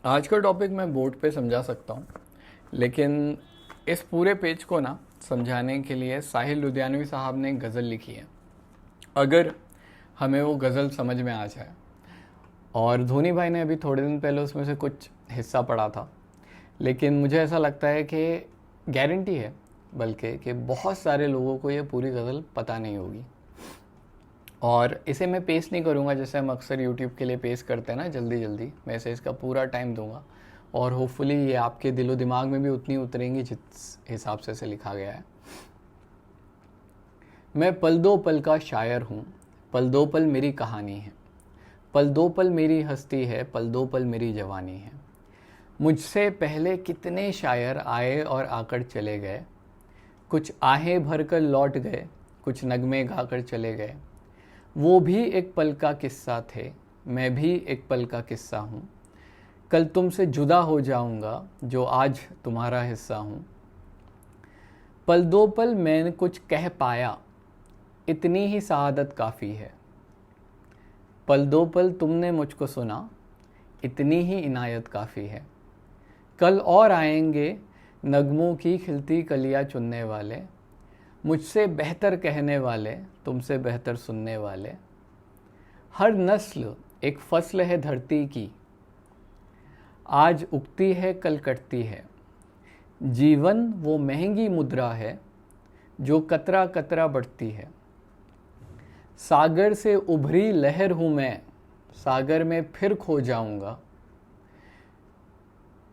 आज का टॉपिक मैं बोर्ड पे समझा सकता हूँ, लेकिन इस पूरे पेज को ना समझाने के लिए साहिल लुधियानवी साहब ने एक गज़ल लिखी है। अगर हमें वो गज़ल समझ में आ जाए, और धोनी भाई ने अभी थोड़े दिन पहले उसमें से कुछ हिस्सा पढ़ा था, लेकिन मुझे ऐसा लगता है कि गारंटी है बल्कि कि बहुत सारे लोगों को ये पूरी गज़ल पता नहीं होगी। और इसे मैं पेश नहीं करूँगा जैसे हम अक्सर यूट्यूब के लिए पेश करते हैं ना जल्दी जल्दी। मैं इसे इसका पूरा टाइम दूंगा और होपफुली ये आपके दिलो दिमाग में भी उतनी उतरेंगी जिस हिसाब से इसे लिखा गया है। मैं पल दो पल का शायर हूँ, पल दो पल मेरी कहानी है, पल दो पल मेरी हस्ती है, पल दो पल मेरी जवानी है। मुझसे पहले कितने शायर आए और आकर चले गए, कुछ आहें भरकर लौट गए, कुछ नगमे गाकर चले गए। वो भी एक पल का किस्सा थे, मैं भी एक पल का किस्सा हूँ। कल तुमसे जुदा हो जाऊँगा जो आज तुम्हारा हिस्सा हूँ। पल दो पल मैंने कुछ कह पाया, इतनी ही सआदत काफ़ी है। पल दो पल तुमने मुझको सुना, इतनी ही इनायत काफ़ी है। कल और आएंगे नगमों की खिलती कलियाँ चुनने वाले, मुझसे बेहतर कहने वाले, तुमसे बेहतर सुनने वाले। हर नस्ल एक फसल है धरती की, आज उगती है कल कटती है। जीवन वो महंगी मुद्रा है जो कतरा कतरा बढ़ती है। सागर से उभरी लहर हूँ मैं, सागर में फिर खो जाऊंगा।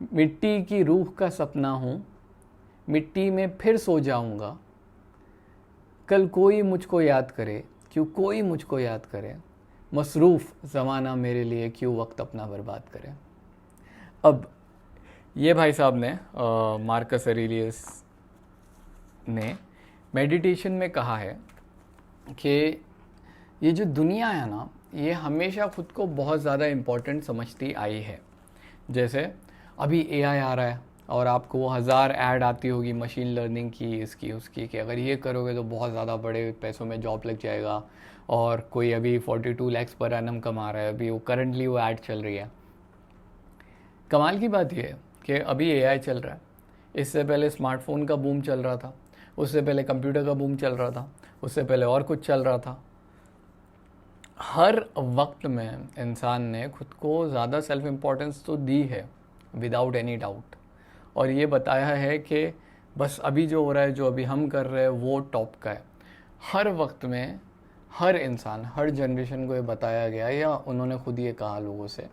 मिट्टी की रूह का सपना हूँ, मिट्टी में फिर सो जाऊंगा। कल कोई मुझको याद करे, क्यों कोई मुझको याद करे। मसरूफ़ ज़माना मेरे लिए क्यों वक्त अपना बर्बाद करे। अब ये भाई साहब ने मार्कस एरेलियस ने मेडिटेशन में कहा है कि ये जो दुनिया है ना, ये हमेशा ख़ुद को बहुत ज़्यादा इम्पोर्टेंट समझती आई है। जैसे अभी एआई आ रहा है और आपको वो 1000 ऐड आती होगी मशीन लर्निंग की, इसकी उसकी, कि अगर ये करोगे तो बहुत ज़्यादा बड़े पैसों में जॉब लग जाएगा। और कोई अभी 42 लाख पर एनम कमा रहा है, अभी वो करंटली वो ऐड चल रही है। कमाल की बात ये है कि अभी एआई चल रहा है, इससे पहले स्मार्टफोन का बूम चल रहा था, उससे पहले कंप्यूटर का बूम चल रहा था, उससे पहले और कुछ चल रहा था। हर वक्त में इंसान ने खुद को ज़्यादा सेल्फ इम्पोर्टेंस तो दी है विदाउट एनी डाउट, और ये बताया है कि बस अभी जो हो रहा है, जो अभी हम कर रहे हैं वो टॉप का है। हर वक्त में हर इंसान, हर जनरेशन को ये बताया गया, या उन्होंने खुद ये कहा लोगों से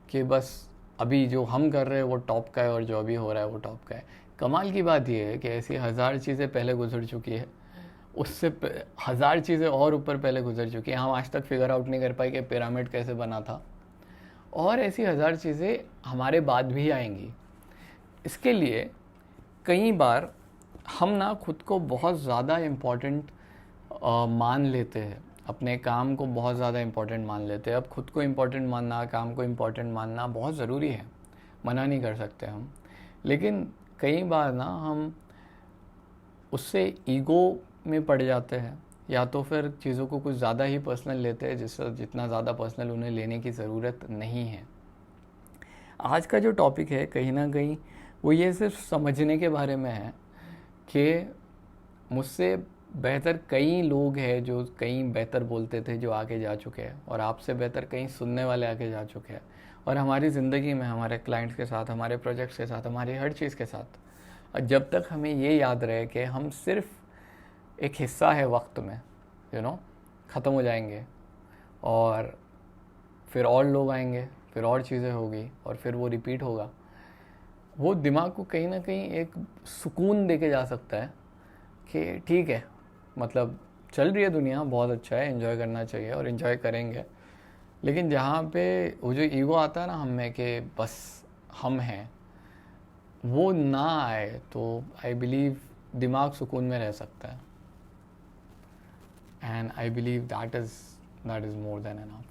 कि बस अभी जो हम कर रहे हैं वो टॉप का है और जो अभी हो रहा है वो टॉप का है। कमाल की बात ये है कि ऐसी 1000 चीज़ें पहले गुजर चुकी है, उससे 1000 चीज़ें और ऊपर पहले गुजर चुकी हैं। हम आज तक फिगर आउट नहीं कर पाए कि पिरामिड कैसे बना था, और ऐसी 1000 चीज़ें हमारे बाद भी आएंगी। इसके लिए कई बार हम ना खुद को बहुत ज़्यादा इम्पोर्टेंट मान लेते हैं, अपने काम को बहुत ज़्यादा इम्पोर्टेंट मान लेते हैं। अब खुद को इम्पोर्टेंट मानना, काम को इम्पोर्टेंट मानना बहुत ज़रूरी है, मना नहीं कर सकते हम। लेकिन कई बार ना हम उससे ईगो में पड़ जाते हैं, या तो फिर चीज़ों को कुछ ज़्यादा ही पर्सनल लेते हैं, जिससे जितना ज़्यादा पर्सनल उन्हें लेने की ज़रूरत नहीं है। आज का जो टॉपिक है कहीं ना कहीं वो ये सिर्फ समझने के बारे में है कि मुझसे बेहतर कई लोग हैं जो कहीं बेहतर बोलते थे, जो आगे जा चुके हैं, और आपसे बेहतर कई सुनने वाले आगे जा चुके हैं। और हमारी ज़िंदगी में हमारे क्लाइंट्स के साथ, हमारे प्रोजेक्ट्स के साथ, हमारी हर चीज़ के साथ, और जब तक हमें ये याद रहे कि हम सिर्फ एक हिस्सा है वक्त में, ख़त्म हो जाएंगे, और फिर और लोग आएंगे, फिर और चीज़ें होगी, और फिर वो रिपीट होगा। वो दिमाग को कहीं ना कहीं एक सुकून दे के जा सकता है कि ठीक है, मतलब चल रही है दुनिया, बहुत अच्छा है, एंजॉय करना चाहिए और एंजॉय करेंगे। लेकिन जहाँ पे वो जो ईगो आता है ना हम में कि बस हम हैं, वो ना आए तो आई बिलीव दिमाग सुकून में रह सकता है। And I believe that is more than enough.